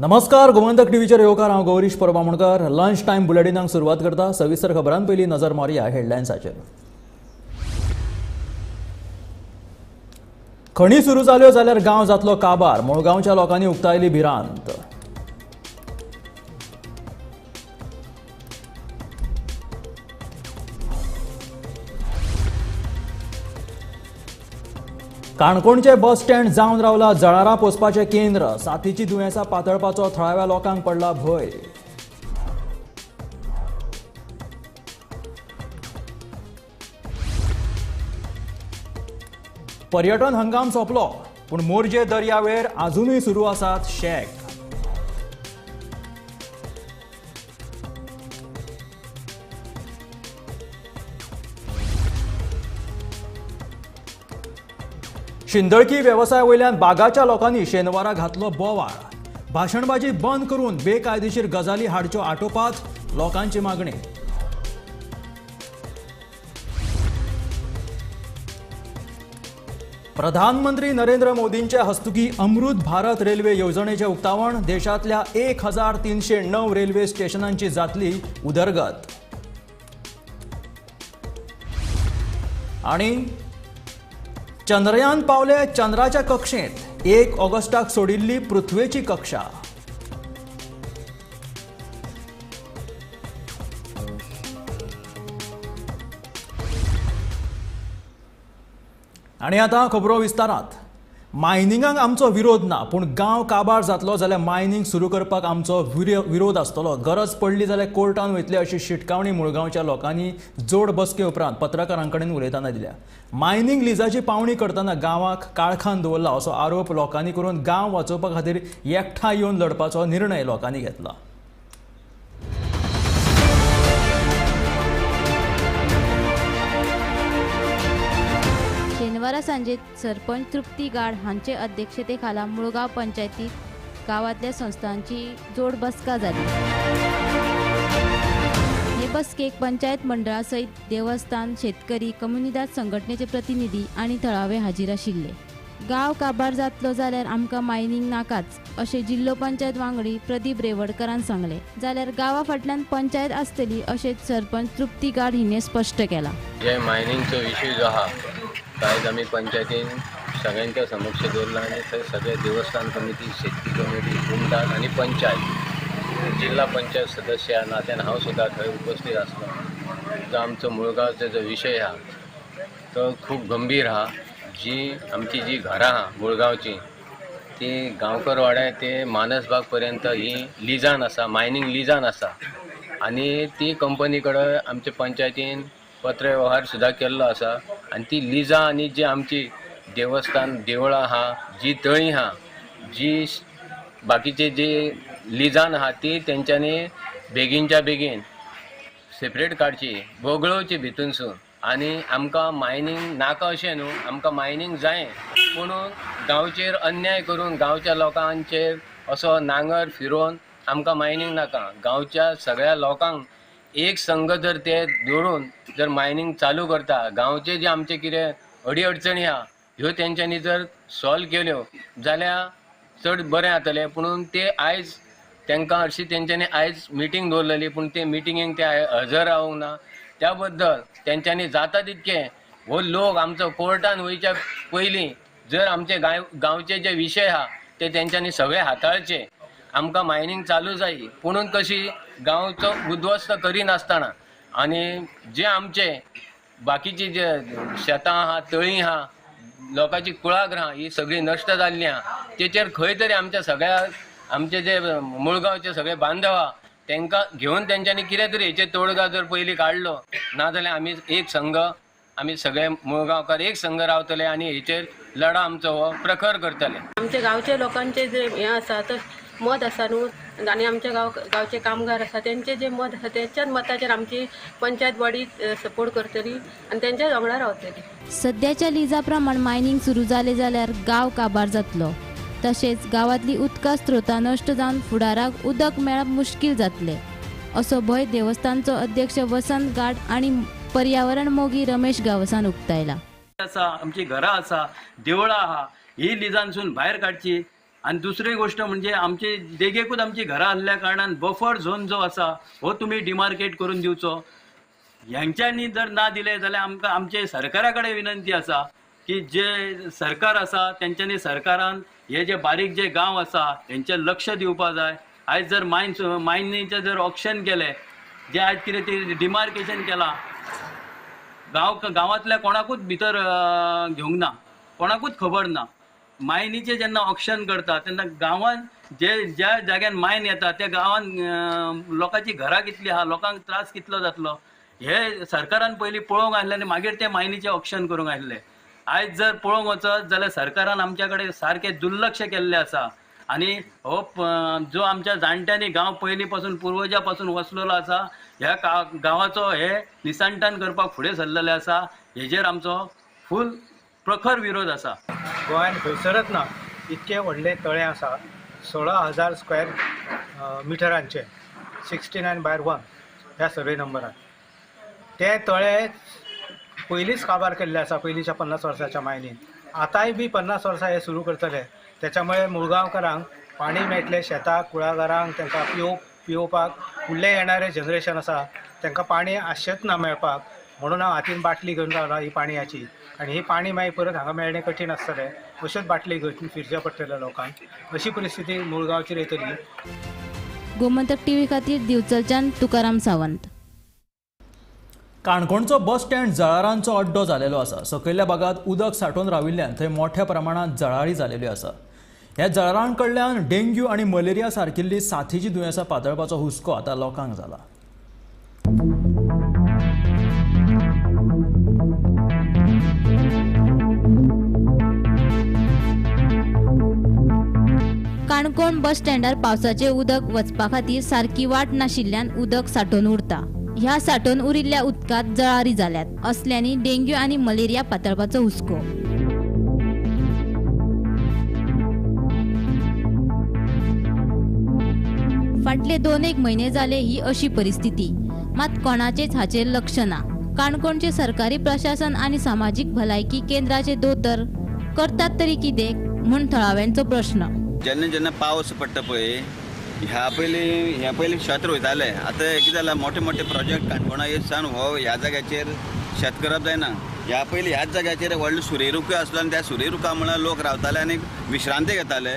नमस्कार, गोमंतक टीव्हीचेर येवकार। हांव गौरीश परबामणकर। लंच टाइम बुलेटिनाक सुरवात करता। सविस्तर खबरां पयलीं नजर मारया हेडलायन्साचेर। खणी सुरू जाल्यो जाल्यार गांव जातलो काबार, मुळगांवच्या लोकांनी उक्तायली भिरांत। काणकोणचे बस स्टँड जावन रावला जळारां पोसपाचें केंद्र। साथीची दुयेंसां पातळपाचो थळाव्या लोकांक पडला भंय। पर्यटन हंगाम सोंपलो, पूण मोरजे दर्यावेळ अजूनय सुरू आसात शेक। शिंदळकी वेवसाया वयल्यान बागाच्या लोकांनी शेनवारा घातलो बोवाळ। भाशणबाजी बंद करून बेकायदेशीर गजाली हाडच्यो आटोपात लोकांची मागणी। प्रधानमंत्री नरेंद्र मोदींचे हस्तुकी अमृत भारत रेल्वे येवजणेचे उक्तावण। देशातल्या 1309 रेल्वे स्टेशनांची जातली उदरगत। आणि चंद्रयान पावले चंद्राच्या कक्षेत। 1 ऑगस्टाक सोडिल्ली पृथ्वीची कक्षा। आणि आता खबरो विस्तारात। मायनिंगाक आमचो विरोध ना, पूण गांव काबार जातलो जाल्यार मायनिंग सुरू करपाक आमचो विरोध आसतलो। गरज पडली जाल्यार कोर्टान वयतले अशी शिटकावणी मुळगांवच्या लोकांनी जोड बसके उपरांत पत्रकारांकडेन उलयतना दिल्या। मायनिंग लिजाची पावणी करतना गांवाक काळखान दवरला असो आरोप लोकांनी करून गांव वाचोवपा खातीर एकठांय येवन लढपाचो निर्णय लोकांनी घेतला। शेनवारा सांजे सरपंच तृप्ती गाड हांचे अध्यक्षतेखाला मुळगांव पंचायतीत गावातल्या संस्थांची जोड बसका जाली। हे बसकेक पंचायत मंडळा सयत देवस्थान, शेतकरी, कम्युनिदाद संघटनेचे प्रतिनिधी आणि थळावे हाजीर आशिल्ले। गांव काबार जातलो जाल्यार आमकां मायनिंग नाकाच अशें जिल्लो पंचायत वांगडी प्रदीप रेवडकरान सांगले। जाल्यार गांवा फाटल्यान पंचायत आसतली अशें सरपंच तृप्ती गाड हिने स्पश्ट केला। जे मायनिंगचो विशय जो आहा कायज आमी पंचायतीन सगळ्यांच्या समक्ष दवरला आनी थंय सगळे देवस्थान कमिटी, शेतकी कमिटी, गुमदार आनी पंचायत, जिल्हा पंचायत सदस्य ह्या नात्यान हांव सुद्दां थंय उपस्थित आसलो। जो आमचो मुळगांवचो जो विशय आहा तो खूब गंभीर आहा। जी आमची जी घरां आहा मुळगांवची ती गांवकर वाड्यार ते मानसबाग पर्यंत ही लिजान आसा, मायनिंग लिजान आसा। आनी ती कंपनी कडेन आमच्या पंचायतीन पत्र व्यवहार सुद्दां केल्लो आसा। आनी ती लिजा आनी जी आमची देवस्थान देवळां आहा, जी तळी आहा, जी बाकीचे जे लिजान आहा ती तेंच्यांनी बेगीनच्या बेगीन सेपरेट काडची, वगळोवची भितूनसून। आनी आमकां मायनिंग नाका अशें न्हू, आमकां मायनिंग जाय, पूण गांवचेर अन्याय करून गांवच्या लोकांचेर असो नांगर फिरोवन आमकां मायनिंग नाका। गांवच्या सगळ्या लोकांक एक संघ जर ते दवरून जर मायनिंग चालू करता, गांवचे जे आमचे कितें अडी अडचणी आहा ह्यो तेंच्यांनी जर सॉल्व केल्यो जाल्यार चड बरें जातलें। पूण ते आयज तांकां हरशीं तेंच्यांनी आयज मिटींग दवरलेली, पूण ते मिटिंगेक ते हजर रावूंक ना। त्या बद्दल तेंच्यांनी जाता तितके हो लोक आमचो कोर्टान वयच्या पयलीं जर आमचे गांवचे जे विशय आहा ते तेंच्यांनी सगळे हाताळचे। आमकां मायनिंग चालू जाय, पुणून कशी गांवचो उद्ध्वस्त करिनासतना आनी जे आमचे बाकीची जे शेतां आहा, तळी आहा, लोकांची कुळागरां ही सगळी नश्ट जाल्ली आहा। तेचेर खंय तरी आमच्या सगळ्या आमचे जे मुळगांवचे सगळे बांधव आहा तांकां घेवन तेंच्यांनी कितें तरी हेचेर तोडगा जर पयलीं काडलो, नाजाल्यार आमी एक संघ, आमी सगळे मुळगांवकार एक संघ रावतले आनी हेचेर लढा आमचो हो प्रखर करतले। आमच्या गांवच्या लोकांचे जे हें आसा तर मत आसा न्हू, आनी आमच्या गांवचे कामगार आसा तेंचे जे मत आसा तेंच्याच मताचेर आमची पंचायत बॉडी सपोर्ट करतली आनी तेंच्याच वांगडा रावतली। सध्याच्या लिजा प्रमाण मायनिंग सुरू जाले जाल्यार गांव काबार जातलो। तशेंच गांवांतली उदका स्त्रोतां नश्ट जावन फुडाराक उदक मेळप मुश्कील जातलें असो भंय देवस्थानचो अध्यक्ष वसंत गाड आनी पर्यावरण मोगी रमेश गावसान उक्तायला। आमची घरां आसा, देवळां आहा, ही लिजानसून भायर काडची आणि दुसरी गोष्ट म्हणजे आमचे देगेकूच आमची घरां आसल्या कारणान बफर झोन जो आसा हो तुमी डिमार्केट करून दिवचो. ह्यांच्यांनी जर ना दिले जाल्यार आमकां आमचे सरकारा कडेन विनंती आसा की जे सरकार आसा तेंच्यांनी सरकारान हे जे बारीक जे गांव आसा हेंचेर लक्ष दिवपा जाय. आयज जर मायनीचें जर ऑप्शन केलें, जे आयज कितें ते डिमार्केशन केलां, गांवांतल्या कोणाकूच भितर घेवंक ना, कोणाकूच खबर ना. मायनीचे जेन्ना ऑक्शन करता तेन्ना गांवांत ज्या जाग्यान मायन येता त्या गांवांत लोकांची घरां कितलीं आहा, लोकांक त्रास कितलो जातलो हे सरकारान पयलीं पळोवंक आसलें आनी मागीर ते मायनीचे ऑक्शन करूंक आसलें. आयज जर पळोवंक वचत जाल्यार सरकारान आमच्या कडेन सारकें दुर्लक्ष केल्लें आसा. आनी हो जो आमच्या जाणट्यांनी गांव पयलीं पासून पुर्वजां पासून वसलेलो आसा, ह्या गांवाचो हे निसांटान करपाक फुडें सरलेले आसा. हेजेर आमचो फूल प्रखर विरोध आसा. गोंयान खंयसरच ना इतके व्हडले तळे आसा, 16,000 स्क्वेअर मिटरांचे, 69/1 ह्या सर्वे नंबरान. ते तळे पयलींच काबार केल्ले आसा पयलींच्या 50 वर्साच्या मायनीन. आतांय बी 50 वर्सां हे सुरू करतले. त्याच्यामुळे मुळगांवकारांक पाणी मेळटलें, शेताक कुळागरांक तांकां पिवोवपाक फुडले येणारे जनरेशन आसा तांकां पाणी आसचेंच ना मेळपाक. म्हणून हांव हातीन बाटली घेवन रावला ही पाणयाची. आनी ही पाणी मागीर परत हांगा मेळणें कठीण आसतलें. अश्योच बाटली घेवन फिरचें पडटलें लोकांक. अशी परिस्थिती मुळगांवचेर येतली. गोमंतक टीव्ही खातीर दिवचलच्यान तुकाराम सावंत. काणकोणचो बस स्टँड जळारांचो अड्डो जालेलो आसा. सकयल्या भागात उदक सांठून राविल्ल्यान थंय मोठ्या प्रमाणात जळारी जालेल्यो आसा. ह्या जळारां कडल्यान डेंग्यू आनी मलेरिया सारकिल्ली साथीची दुयेंसां पातळपाचो हुस्को आतां लोकांक जाला. काणकोण बस स्टँडार पावसाचे उदक वचपा खातीर सारकी वाट नाशिल्ल्यान उदक सांठून उरता. ह्या सांठून उरिल्ल्या उदकांत जळारी जाल्यात. असल्यानी डेंग्यू आनी मलेरिया पातळपाचो हुस्को. फाटले 2-1 म्हयने जाले ही अशी परिस्थिती. मात कोणाचेच हाचेर लक्ष ना. काणकोणचे सरकारी प्रशासन आनी सामाजीक भलायकी केंद्राचे दोतर करतात तरी कितें म्हूण थळाव्यांचो प्रश्न. जेन्ना जेन्ना पावस पडटा पळय, ह्या पयलीं शेत रोयताले. आतां कितें जालां, मोठे मोठे प्रोजेक्ट काणकोणा येसान हो ह्या जाग्याचेर शेत करप जायना. ह्या पयलीं ह्याच जाग्याचेर व्हडले सुर्यरुखूय आसलो आनी त्या सुर्यरुखा म्हळ्यार लोक रावताले आनी विश्रांती घेताले.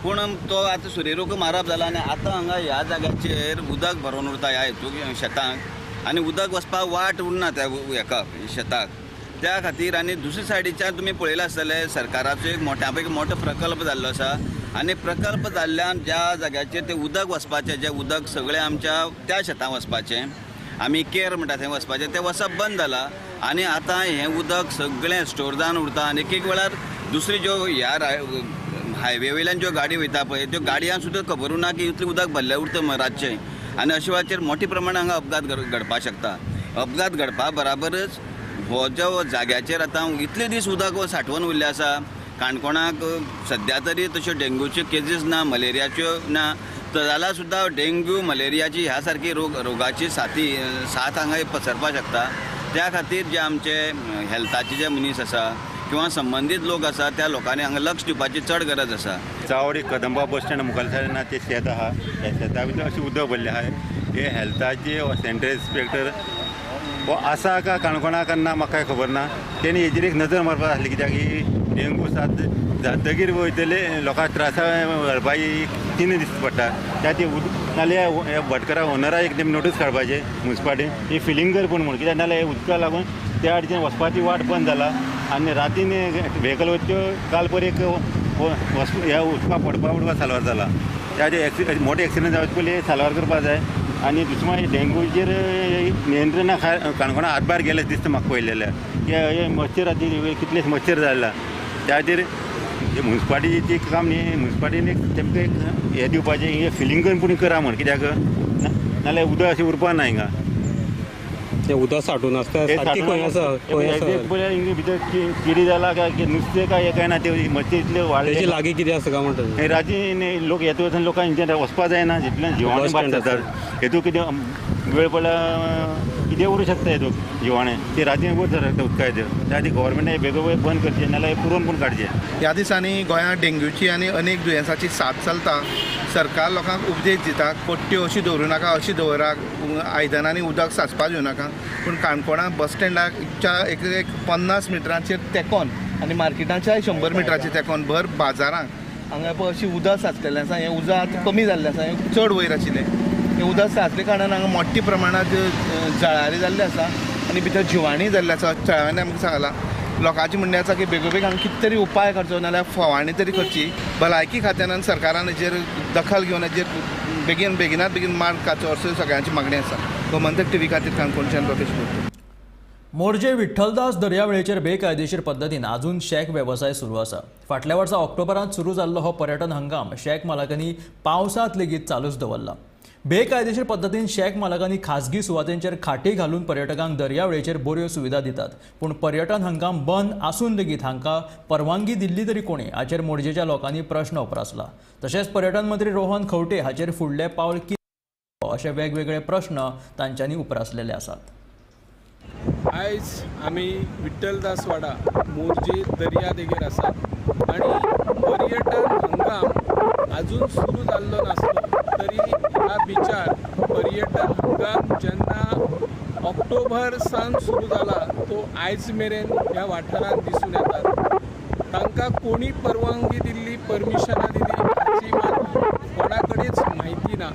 पूण तो आतां सुर्यरुख मारप जाला आनी आतां हांगा ह्या जाग्याचेर उदक भरोवन उरता ह्या हेतूक शेतांक. आनी उदक वचपाक वाट उरना त्या हेका शेताक. त्या खातीर आनी दुसरे सायडीच्यान तुमी पळयलें आसतलें, सरकाराचो एक मोठ्या पैकी मोठो प्रकल्प जाल्लो आसा. आनी प्रकल्प जाल्ल्यान ज्या जाग्याचेर तें उदक वचपाचें, जें उदक सगळें आमच्या त्या शेतांत वचपाचें, आमी केर म्हणटा थंय वचपाचें, तें वचप बंद जालां. आनी आतां हें उदक सगळें स्टोर जावन उरता. आनी एक वेळार दुसरी ज्यो ह्या हायवे वयल्यान ज्यो गाडी वयता पळय, त्यो गाडयांक सुद्दां खबर उरना की इतलें उदक भरलें उरता रातचें. आनी अशे वेळाचेर मोठ्या प्रमाणांत हांगा अपघात घडपाक शकता. अपघात घडपा बराबरच हो जो जाग्याचेर आतां इतले दीस उदक सांठवून उरलें आसा. काणकोणाक सद्या तरी तश्यो डेंग्यूच्यो केसीस ना, मलेरियाच्यो ना, जाल्यार सुद्दां डेंग्यू मलेरियाची ह्या सारकी रोगाची साथ हांगा पसरपाक शकता. त्या खातीर जे आमचे हेल्थाचे जे मनीस आसा किंवा संबंदीत लोक आसा त्या लोकांनी हांगा लक्ष दिवपाची चड गरज आसा. चावडी कदंबा बस स्टँड मुखार सायडीन ते शेत आहा, त्या शेता भितर अशें उदक भरलें आहा. हे हेल्थाचे सेंट्रल इन्स्पेक्टर हो आसा का काणकोणाक ना म्हाका कांय खबर ना. तेणी हेजेर एक नजर मारपाक जाय कित्याक ही डेंगू साथ जातकीर वयतले लोकांक त्रासा भरपाई 3 दीस पडटा. त्या ती नाल्यार भटकरा ओनराक एक नोटीस काडपाचें म्युन्सिपाल्टी ही फिलींग कर पूण म्हूण. कित्याक नाल्यार हे उदका लागून त्या आडच्यान वचपाची वाट बंद जाला. आनी रातीन व्हेकल वच्यो काल परी ह्या उदका पडपा साल्वार जाला. त्या मोठे एक्सिडंट जावचे पयलीं साल्वार करपा जाय. आनी दुसरें मागीर डेंगूचेर नियंत्रणा काणकोणा हातभार गेले दिसता म्हाका पळयलेल्या. हे मच्छराची कितलेच मच्छर जाला. त्या खातीर म्युन्सिपाल्टीची काम न्ही, म्युन्सिपाल्टीन तेमकां एक हें दिवपाचें, हे फिलींग करून पूण करा म्हण. कित्याक नाल्यार उदक अशें उरपा ना हिंगा. ते उदक सांठून आसता भितर किडी जाला काय नुस्तें काय हे काय ना, ते मच्छर इतले वाडले. लागीं कितें आसा काय म्हणटा राती लोक येता वचून लोकांक वचपा जायना, जितल्यान जिवाणू बाद जातात. हेतून कितें वेळ पडला कितें उरूं शकता हेतून जिवाणें ते रातीन वयर सरकता उदका येतं त्या खातीर गव्हर्मेंटान बेगोबेग बंद करचें नाल्यार पुरोवन काडचें. ह्या दिसांनी गोंयांत डेंग्यूची आनी अनेक दुयेंसांची साथ चलता. सरकार लोकांक उपदेश दिता कोट्ट्यो अशी दवरूं नाका, अशी दवरात, आयदनांनी उदक सांचपाक दिवं नाका. पूण काणकोणा बस स्टँडाच्या एक 50 मिटरांचेर तेंकोन आनी मार्केटाच्याय 100 मिटराचेर तेंकोन भर बाजारांक हांगा पळय अशी उदक सांचलेलें आसा. हें उदक आतां कमी जाल्लें आसा, हें चड वयर आशिल्लें. हें उदक सांचले कारणान हांगा मोठ्ठे प्रमाणांत जळारी जाल्ले आसा आनी भितर जिवाणी जाल्ले आसा. थळाव्यांनी आमकां सांगलां लोकांचें म्हणणें आसा की बेगोबेग हांगा कितें तरी उपाय करचो नाल्यार फवारणी तरी करची. भलायकी खात्यान आनी सरकारान हेजेर दखल घेवन हेजेर बेगिनात बेगीन मार्ग काडचो अशी सगळ्यांची मागणी आसा. गोमंतक टीव्ही खातीर काणकोणच्यान लोकेश बोलतो. मोरजे विठ्ठलदास दर्यावेळेचेर बेकायदेशीर पद्दतीन अजून शेक वेवसाय सुरू आसा. फाटल्या वर्सा ऑक्टोबरांत सुरू जाल्लो हो पर्यटन हंगाम शेक मालकांनी पावसांत लेगीत चालूच दवरला. बेकायदेशीर पद्दतीन शेक मालकांनी खाजगी सुवातेंचेर खाटी घालून पर्यटकांक दर्यावेळेचेर बऱ्यो सुविधा दितात. पूण पर्यटन हंगाम बंद आसून लेगीत हांकां परवानगी दिल्ली तरी कोणी हाचेर मोरजेच्या लोकांनी प्रश्न उपरासला. तशेंच पर्यटन मंत्री रोहन खंवटे हाचेर फुडलें पावल कितें अशे वेगवेगळे प्रश्न तांच्यांनी उपरासलेले आसात. आयज आमी विठ्ठलदास वाडा मोरजे दर्या देगेर आसा आनी पर्यटन हंगाम अजून सुरू जाल्लो नासलो तरी ह्या बिचार पर्यटन हंगाम जेन्ना ऑक्टोबर सावन सुरू जाला तो आयज मेरेन ह्या वाठारांत दिसून येतात. तांकां कोणी परवानगी दिल्ली, परमिशनां दिली हाची मात कोणा कडेच म्हायती ना.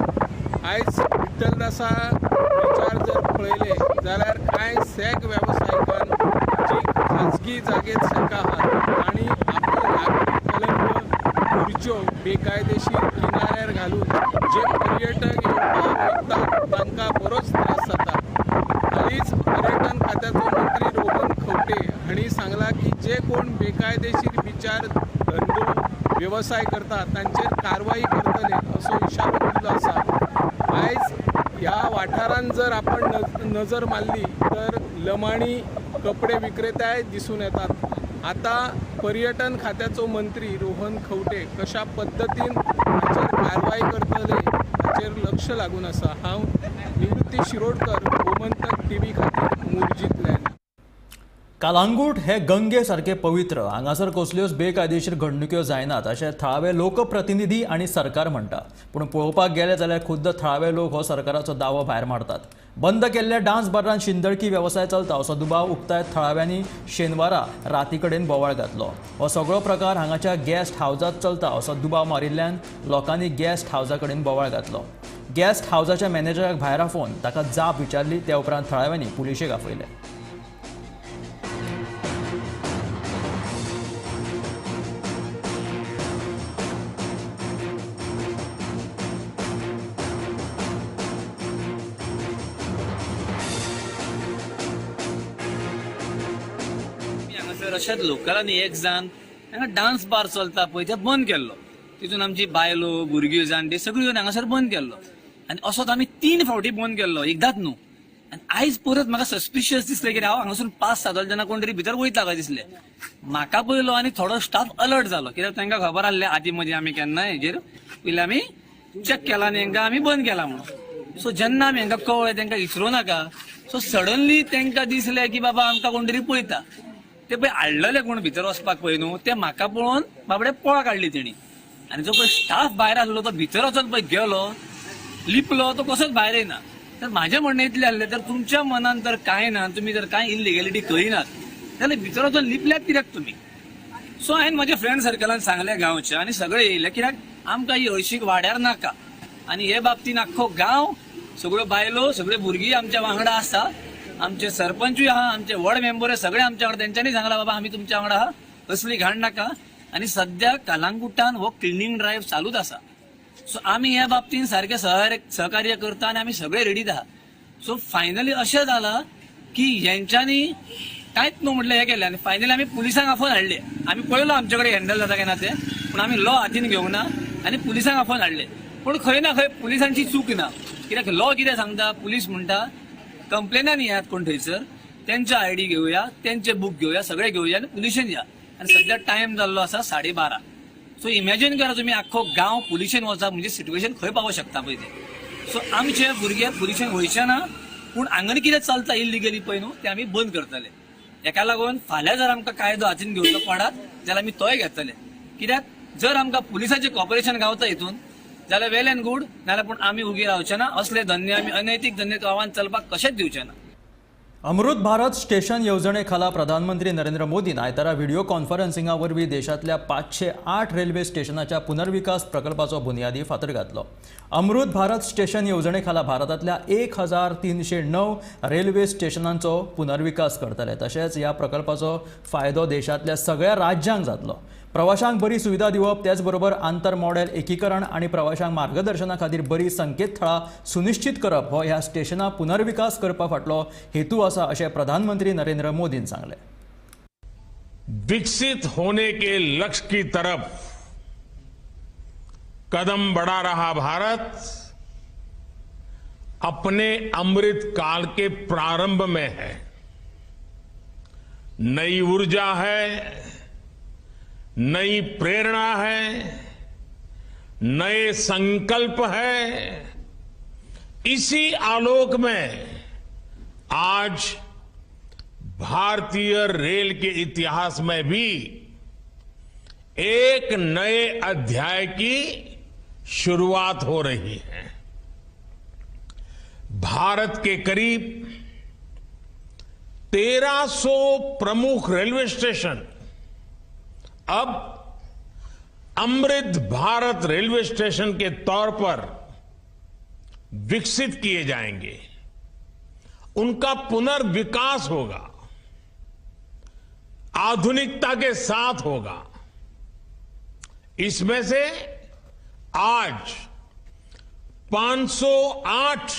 आयज विठ्ठलदासा बिचार जर पळयले जाल्यार कांय सेक वेवसायिकान जी खाजगी जागेत सेका आहात आनी आपले लाकडी कलंग खुर्च्यो बेकायदेशीर किनाऱ्यार घालून जे पर्यटक येवपाक वयतात तांकां बरोच त्रास जाता. हालींच पर्यटन खात्याचो मंत्री रोहन खंवटे हांणी सांगला की जे कोण बेकायदेशीर बिचार धंदो वेवसाय करतात तांचेर कारवाई करतले असो इशारो दिल्लो आसा. आयज ह्या वाठारांत जर आपण नजर मारली तर लमाणी कपडे विक्रेताय दिसून येतात. आता पर्यटन खात्याचो मंत्री रोहन खंवटे कशा पद्दतीन हाचेर कारवाय करतले हाचेर लक्ष लागून आसा. हांव निवृत्ती शिरोडकर, गोमंतक टीव्ही खातीर मोरजींतल्यान. कालांगूट हे गंगे सारखे पवित्र, हांगासर कसल्योच बेकायदेशीर घडणुक्यो जायनात अशें थळावे लोकप्रतिनिधी आनी सरकार म्हणटा. पूण पळोवपाक गेले जाल्यार खुद्द थळावे लोक हो सरकाराचो दावो भायर मारतात. बंद केल्ल्या डान्स बारांत शिंदळकी वेवसाय चलता असो दुबाव उक्तायत थळाव्यांनी शेनवारा राती कडेन बोवाळ घातलो. हो सगळो प्रकार हांगाच्या गेस्ट हावजात चलता असो दुबाव मारिल्ल्यान लोकांनी गेस्ट हावजा कडेन बोवाळ घातलो. गेस्ट हावजाच्या मॅनेजराक भायर आफोवन ताका जाप विचारली. त्या उपरांत थळाव्यांनी पुलिशेक आफयले. अशाच लोकलांनी एक जाण हांगा डान्स बार चलता पळय ते बंद केल्लो. तितून आमची बायलो भुरगीं जाणटी सगळीं येवन हांगासर बंद केल्लो आनी असोच आमी 3 फावटी बंद केल्लो, एकदांच न्हू. आनी आयज परत म्हाका सस्पिशियस दिसलें की हांव हांगासून पास जातालो जेन्ना कोण तरी भितर वयता काय दिसलें. म्हाका पयलो आनी थोडो स्टाफ अलर्ट जालो कित्याक तांकां खबर आसलें आदी मदीं आमी केन्ना हेजेर पयलीं आमी चॅक केला आनी हांकां आमी बंद केला म्हणून. सो जेन्ना आमी हांकां कळ्ळें तांकां विसरूं नाका. सो सडनली तांकां दिसलें की बाबा आमकां कोण तरी पळयता. ते पळय हाडलेले कोण भितर वचपाक पळय न्हू ते म्हाका पळोवन बाबडे पळ काडली तेणी. आनी जो पळय स्टाफ भायर आसलो तो भितर वचून पळय गेलो, लिपलो, तो कसोच भायर येना. तर म्हाजें म्हणणें इतलें आसलें तर तुमच्या मनान तर कांय ना, तुमी जर कांय इलिगॅलिटी करिनात जाल्यार भितर वचून लिपल्यात कित्याक तुमी. सो हांवें म्हाज्या फ्रेंड सर्कलान सांगलें गांवच्या आनी सगळे येयले कित्याक आमकां ही हळशीक वाड्यार नाका. आनी हे बाबतीन आख्खो गांव, सगळ्यो बायलो, सगळे भुरगीं आमच्या वांगडा आसा. आमचे सरपंचूय आहा, आमचे वॉर्ड मेंबर सगळे आमच्या वांगडा. तेंच्यांनी सांगला बाबा आमी तुमच्या वांगडा आहा, असली घाण नाका. आनी सद्या कालांगुटान हो क्लिनिंग ड्रायव्ह चालूच आसा. सो आमी ह्या बाबतीन सारखे सहकार्य करता आनी आमी सगळे रेडीत आहा. सो फायनली अशें जालां की हेंच्यांनी कांयच न्हू म्हटलें हें केलें आनी फायनली आमी पुलिसांक आफोवन हाडले. आमी पळयलो आमचे कडेन हँडल जाता काय ना तें, पूण आमी लॉ हातीन घेवंक ना आनी पुलिसांक आफोवन हाडले. पूण खंय ना खंय पुलिसांची चूक ना. कित्याक लॉ कितें सांगता, पुलीस म्हणटा कंप्लेनान येयात कोण थंयसर, तेंचे आयडी घेवया, तेंचे बूक घेवया, सगळे घेवया आनी पुलिशेन या. आनी सद्या टायम जाल्लो आसा 12:30. सो इमॅजिन करा तुमी आख्खो गांव पुलिशेन वचप म्हणजे सिट्युएशन खंय पावूंक शकता पळय ते. सो आमचे भुरगे पुलिशेन वयचे ना, पूण हांगणी कितें चलता इलिगली पळय न्हू ते आमी बंद करतले. हेका लागून फाल्यां जर आमकां कायदो हातीन घेवचो पडत जाल्यार आमी तोय घेतले. कित्याक जर आमकां पुलिसाचें कॉपरेशन गावता हितून जाल्यार वेल एंड गूड, नाल्यार पूण आमी उगी रावचे ना. असले धंदे आमी अनैतीक धंदे गांवांत चलपाक कशेंच दिवचे ना. अमृत भारत स्टेशन येवजणे खाला प्रधानमंत्री नरेंद्र मोदीन आयतारा व्हिडिओ कॉन्फरन्सिंगा वरवीं देशांतल्या 508 रेल्वे स्टेशनाच्या पुनर्विकास प्रकल्पाचो बुनयादी फातर घातलो. अमृत भारत स्टेशन येवजणे खाला भारतांतल्या 1309 रेल्वे स्टेशनांचो पुनर्विकास करतले. तशेंच ह्या प्रकल्पाचो फायदो देशांतल्या सगळ्या राज्यांक जातलो. प्रवाशांक बरी सुविधा दिवप, त्याच बरोबर आंतर मॉडेल एकीकरण आणि प्रवाशांक मार्गदर्शना खातीर बरी संकेतथळां सुनिश्चित करप हो ह्या स्टेशनां पुनर्विकास करपा फाटलो हेतू आसा अशें प्रधानमंत्री नरेंद्र मोदीन सांगले. विकसित होने के लक्ष्य की तरफ कदम बढ़ा रहा भारत अपने अमृत काल के प्रारंभ में है. नई ऊर्जा है, नई प्रेरणा है, नए संकल्प है. इसी आलोक में आज भारतीय रेल के इतिहास में भी एक नए अध्याय की शुरुआत हो रही है. भारत के करीब 1300 प्रमुख रेलवे स्टेशन अब अमृत भारत रेलवे स्टेशन के तौर पर विकसित किए जाएंगे. उनका पुनर्विकास होगा, आधुनिकता के साथ होगा. इसमें से आज 508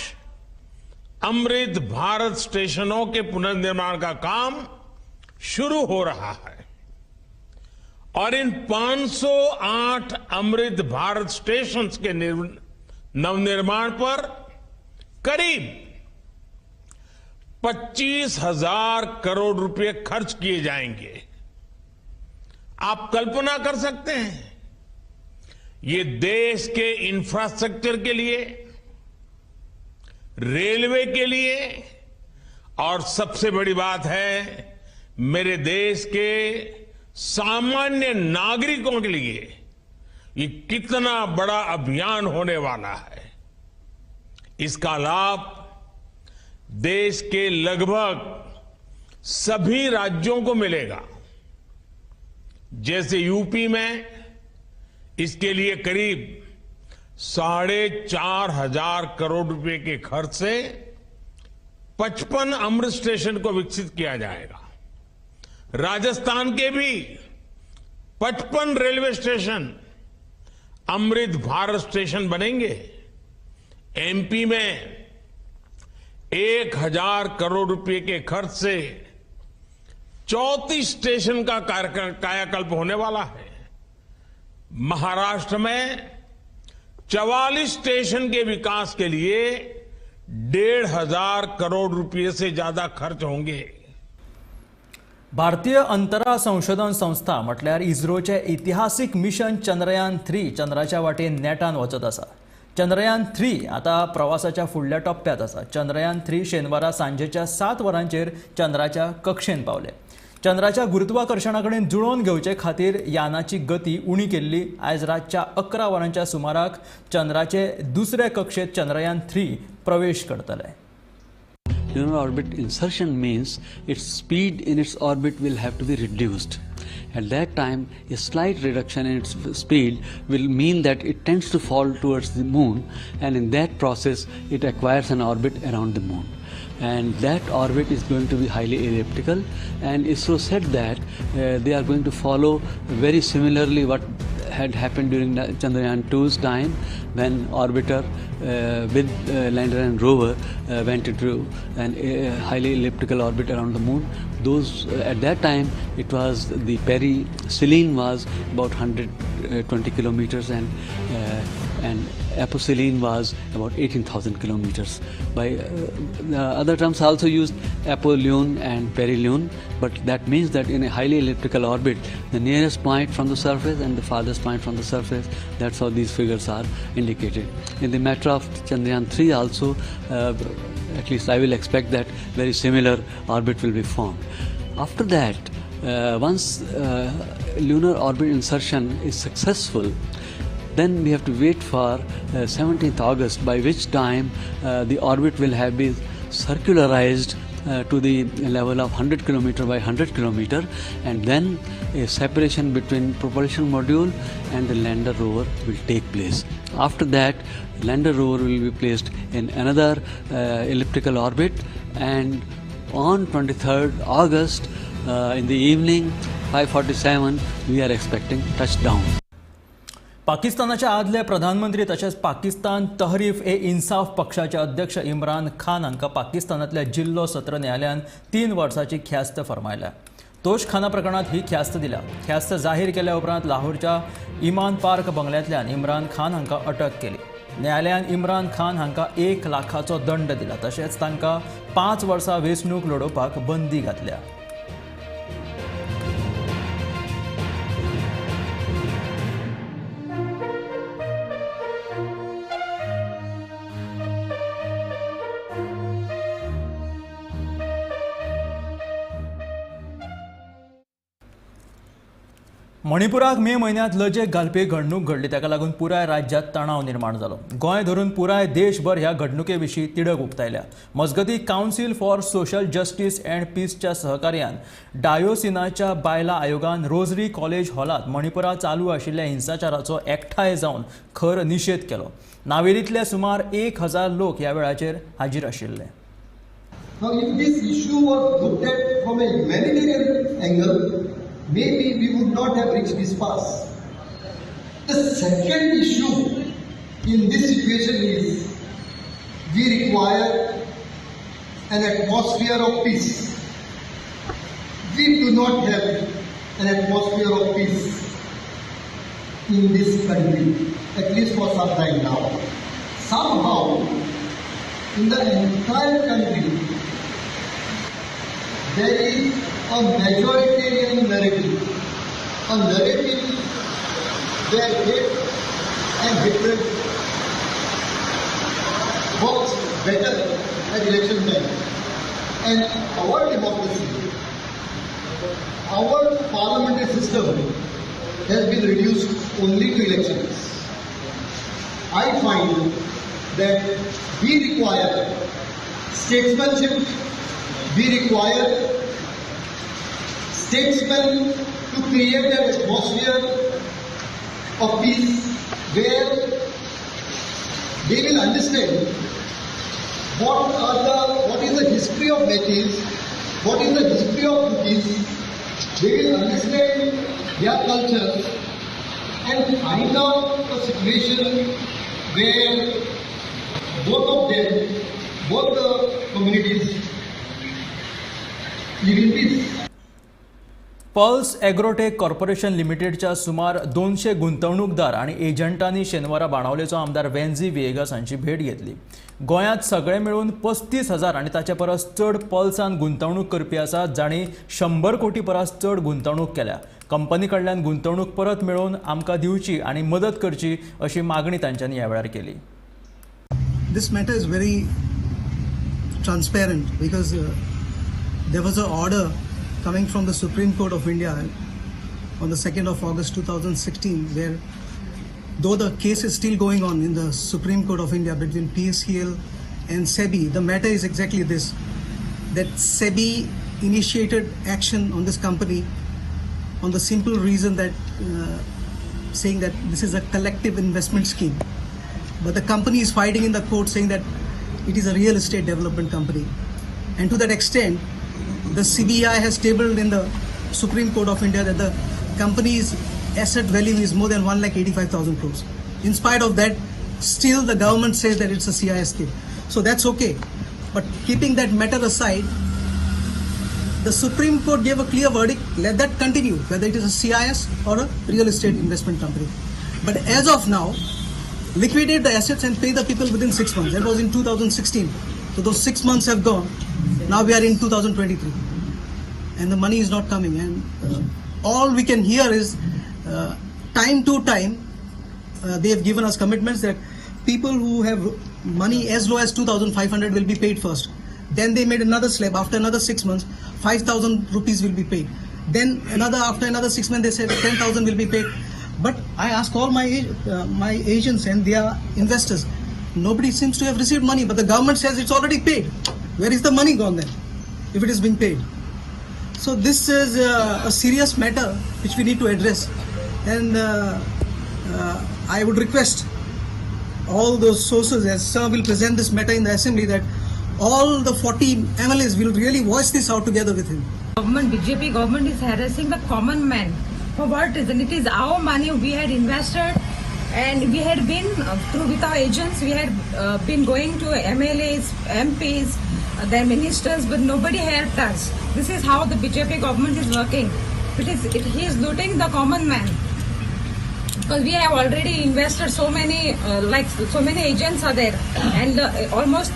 अमृत भारत स्टेशनों के पुनर्निर्माण का काम शुरू हो रहा है और इन 508 अमृत भारत स्टेशन के नवनिर्माण पर करीब 25,000 करोड़ रुपए खर्च किए जाएंगे. आप कल्पना कर सकते हैं, ये देश के इंफ्रास्ट्रक्चर के लिए, रेलवे के लिए और सबसे बड़ी बात है मेरे देश के सामान्य नागरिकों के लिए ये कितना बड़ा अभियान होने वाला है. इसका लाभ देश के लगभग सभी राज्यों को मिलेगा. जैसे यूपी में इसके लिए करीब 4,500 करोड़ रुपए के खर्च से 55 अमृत स्टेशन को विकसित किया जाएगा. राजस्थान के भी 55 railway station Amrit Bharat station बनेंगे. एमपी में 1,000 करोड़ रुपए के खर्च से 34 स्टेशन का कायाकल्प होने वाला है. महाराष्ट्र में 44 स्टेशन के विकास के लिए 1,500 करोड़ रुपए से ज्यादा खर्च होंगे. भारतीय अंतराळ संशोधन संस्था म्हटल्यार इस्रोचे इतिहासीक मिशन चंद्रयान-3 चंद्राच्या वाटेन नेटान वचत आसा. चंद्रयान-3 आता प्रवासाच्या फुडल्या टप्प्यात आसा. चंद्रयान-3 शेनवारा सांजेच्या 7 वरांचेर चंद्राच्या कक्षेन पावले. चंद्राच्या गुरुत्वाकर्शणाकडेन जुळोवन घेवचे खातीर यानाची गती उणी केल्ली. आयज रातच्या 11 वरांच्या सुमाराक चंद्राचे दुसरे कक्षेत चंद्रयान-3 प्रवेश करतले. Lunar orbit insertion means its speed in its orbit will have to be reduced. At that time, a slight reduction in its speed will mean that it tends to fall towards the moon, and in that process it acquires an orbit around the moon. And that orbit is going to be highly elliptical, and ISRO said that they are going to follow very similarly what had happened during Chandrayaan-2's time, when orbiter with lander and rover went into an highly elliptical orbit around the moon. Those at that time it was the perihelion was about 120 kilometers, and and Aposelene was about 18,000 kilometers. By the other terms also used apoLune and perilune, but that means that in a highly elliptical orbit, the nearest point from the surface and the farthest point from the surface, that's how these figures are indicated. In the matter of Chandrayaan 3 also, at least I will expect that very similar orbit will be formed. After that, once lunar orbit insertion is successful, then we have to wait for 17th August, by which time the orbit will have been circularized to the level of 100 kilometer by 100 kilometer, and then a separation between propulsion module and the lander rover will take place. After that, lander rover will be placed in another elliptical orbit, and on 23rd August in the evening 5:47 we are expecting touchdown. पाकिस्तानाचे आदले प्रधानमंत्री तसेच पाकिस्तान तहरीफ-ए-इन्साफ पक्षाचे अध्यक्ष इम्रान खान हांकां पाकिस्तानांतल्या जिल्लो सत्र न्यायालयान 3 वर्सांची ख्यास्त फरमायल्या. तोशखाना प्रकरणात ही ख्यास्त दिल्या. ख्यास्त जाहीर केल्या उपरांत लाहोरच्या इमान पार्क बंगल्यांतल्यान इम्रान खान हांकां अटक केली. न्यायालयान इम्रान खान हांकां 1 लाखाचो दंड दिला, तशेंच तांकां 5 वर्सां वेंचणूक लडोवपाक बंदी घातल्या. मणिपुराक मे म्हयन्यांत लजेक घालपी घडणूक घडली, ताका लागून पुराय राज्यांत तणाव निर्माण जालो. गोंय धरून पुराय देशभर ह्या घडणुके विशीं तिडक उक्तायल्या. मजगतीं council for social justice and पीसच्या सहकार्यान डायोसिनाच्या बायलां आयोगान रोजरी कॉलेज हॉलांत मणिपुरांत चालू आशिल्ल्या हिंसाचाराचो एकठांय जावन खर निशेध केलो. नावेलींतले सुमार 1000 लोक ह्या वेळाचेर हाजीर आशिल्ले. Now, if this issue was looked at from a humanitarian angle, maybe we would not have reached this pass. The second issue in this situation is we require an atmosphere of peace. We do not have an atmosphere of peace in this country, at least for some time now. Somehow, in the entire country, there is a majoritarian narrative, a narrative where hate and hatred works better at election time. And our democracy, our parliamentary system has been reduced only to elections. I find that we require statesmanship, we require statesmen to create an atmosphere of peace where they will understand what is the history of matches, what is the history of cookies. They will understand their culture and find out a situation where both of them, both the communities live in peace. Pulse agrotech corporation लिमिटेडच्या सुमार 200 गुंतवणूकदार आणि एजंटांनी शेनवारा बाणावलेचो आमदार वेन्झी विएगास हांची भेट घेतली. गोंयांत सगळे मेळून 35,000 आनी ताचे परस चड पल्सान गुंतवणूक करपी आसात, जांणी 100 कोटी परस चड गुंतवणूक केल्या. कंपनी कडल्यान गुंतवणूक परत मेळोवन आमकां दिवची आनी मदत करची अशी मागणी तांच्यांनी ह्या वेळार केली. This matter is very transparent because there was an order coming from the Supreme Court of India on the 2nd of August 2016, where though the case is still going on in the Supreme Court of India between PSCL and SEBI, the matter is exactly this, that SEBI initiated action on this company on the simple reason that saying that this is a collective investment scheme. But the company is fighting in the court saying that it is a real estate development company. And to that extent, the CBI has tabled in the Supreme Court of India that the company's asset value is more than 1,85,000 crores. In spite of that, still the government says that it's a CIS scheme. So that's okay. But keeping that matter aside, the Supreme Court gave a clear verdict, let that continue, whether it is a CIS or a real estate investment company. But as of now, liquidate the assets and pay the people within 6 months. That was in 2016. So those 6 months have gone. Now we are in 2023. And the money is not coming. And all we can hear is time to time, they have given us commitments that people who have money as low as 2,500 will be paid first. Then they made another slab. After another 6 months, 5,000 rupees will be paid. Then after another 6 months, they said 10,000 will be paid. But I ask all my agents and their investors, nobody seems to have received money, but the government says it's already paid. Where is the money gone then, if it is being paid? So this is a serious matter which we need to address. And I would request all those sources, as sir will present this matter in the assembly, that all the 40 MLAs will really voice this out together with him. BJP government is harassing the common man. For what reason? It is our money we had invested, and we had been through with our agents. We had been going to MLAs, MPs, their ministers, but nobody helped us. This is how the BJP government is working. He is looting the common man. Because we have already invested so many agents are there, and almost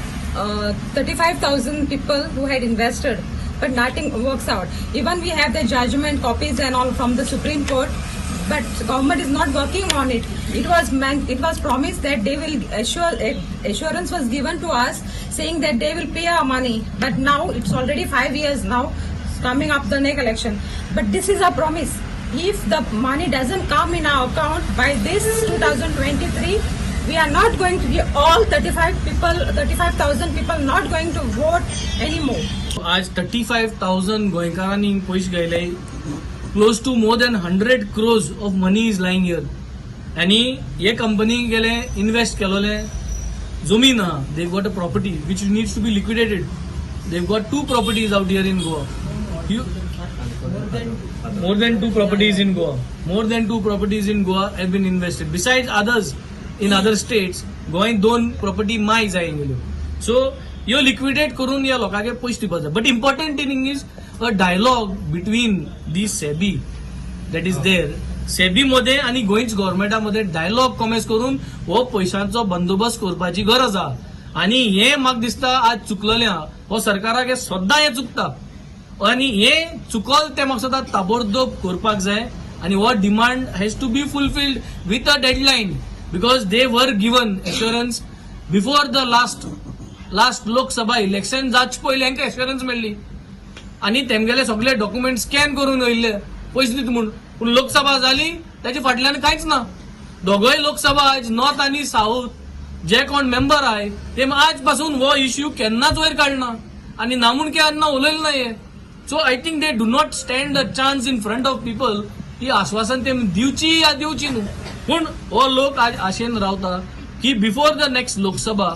35,000 people who had invested, but nothing works out. Even we have the judgment copies and all from the Supreme Court, but government is not working on it. It was promised that they will assurance was given to us saying that they will pay our money, but now it's already 5 years now, coming up the next election. But this is a promise. If the money doesn't come in our account by this 2023, we are not going to be all 35,000 people not going to vote anymore. आज 35,000 गोंयकारांनी पयशे गेले. Close to more than 100 crores of money is lying here. आणि हे company गेले invest केलोले जमीन आहा. They've got a property which needs to be liquidated. They've got 2 properties out here in Goa. More than 2 properties in Goa. More than 2 properties in Goa have been invested. Besides others in other states, Goa 2 property माय जाय गेल्यो. So यो liquidate करून या लोकांगे पयशे दिवपाक जाय. But important thing is a dialogue between the SEBI that is there. SEBI मध्ये आणि गोंयच गव्हर्मेंटा मध्ये डायलॉग कॉमेस करून हो पयशांचो बंदोबस्त करपाची गरज आहा. आणि हे म्हाका दिसता आज चुकलेले आहा. हो सरकाराक सद्दां हे चुकता. आणि हे चुकल ते म्हाका सदां ताबडतोब करपाक जाय. आणि हो demand has to be fulfilled with a deadline, because they were given assurance before the last Lok Sabha election जावचे पयलीं हांकां एश्युरन्स मेळ्ळी आनी तेमगेले सगळे डॉक्युमेंट स्कॅन करून येयल्ले पयशे दिता म्हूण. पूण लोकसभा जाली ताचे फाटल्यान कांयच ना. दोगोय लोकसभा आज नॉर्थ आनी साऊथ जे कोण मेंबर आहाय ते आज पासून हो इश्यू केन्नाच वयर काडना आनी नामुणके आन्ना उलयले ना हे. So I think they do not stand a chance in front of people ही आश्वासन ते दिवची या दिवची न्हू. पूण हो लोक आज आशेन रावता की बिफोर द नेक्स्ट लोकसभा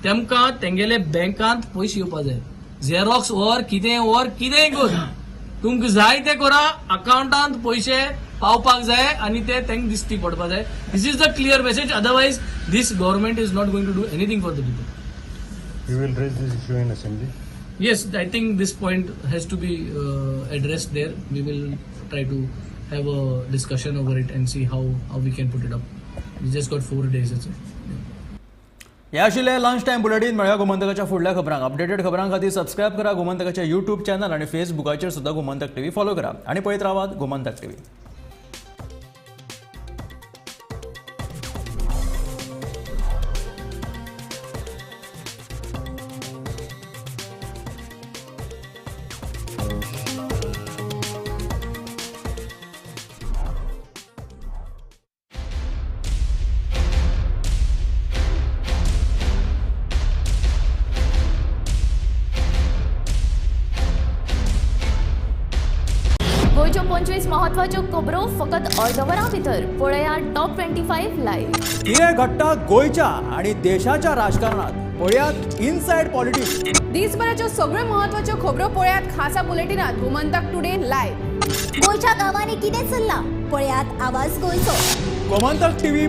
तेमकां तेंगेले बँकांत पयशे येवपा जाय. झेरॉक्स वर कितेंय कर, तुमकां जाय ते करा, अकाउंटांत पयशे पावपाक जाय आनी ते तेंका दिसती पडपा जाय. This is the clear message. Otherwise this government is not going to do anything for the people. You will raise this issue in assembly? Yes, I think this point has to be addressed there. We will try to have a discussion over it and see how we can put it up. We just got 4 days. That's it. हे आशिल्ले lunch time bulletin. मेळया गोमंतकाच्या फुडल्या खबरांक. Updated खबरां खातीर subscribe करा गोमंतकाच्या YouTube channel आणि फेसबुकाचेर सुद्दां Gomantak TV follow करा आणि पळयत रावात गोमंतक टीव्ही. गोयच्यो 25 महत्वाच्यो खबरो फकत अर्दवरां भितर. पळया टॉप 25 लायव्ह. कितें घडटा गोंयच्या आणि देशाच्या राजकारणात पळयात इनसाइड पॉलिटिक्स. दिसभराच्यो सगळ्यो महत्वाच्यो खबरो पळयात खासा बुलेटिनात गोमंतक टुडे लायव्ह. गोयच्या गावांनी कितें चल्लां पळयात आवाज गोंयचो. गोमंतक टीव्ही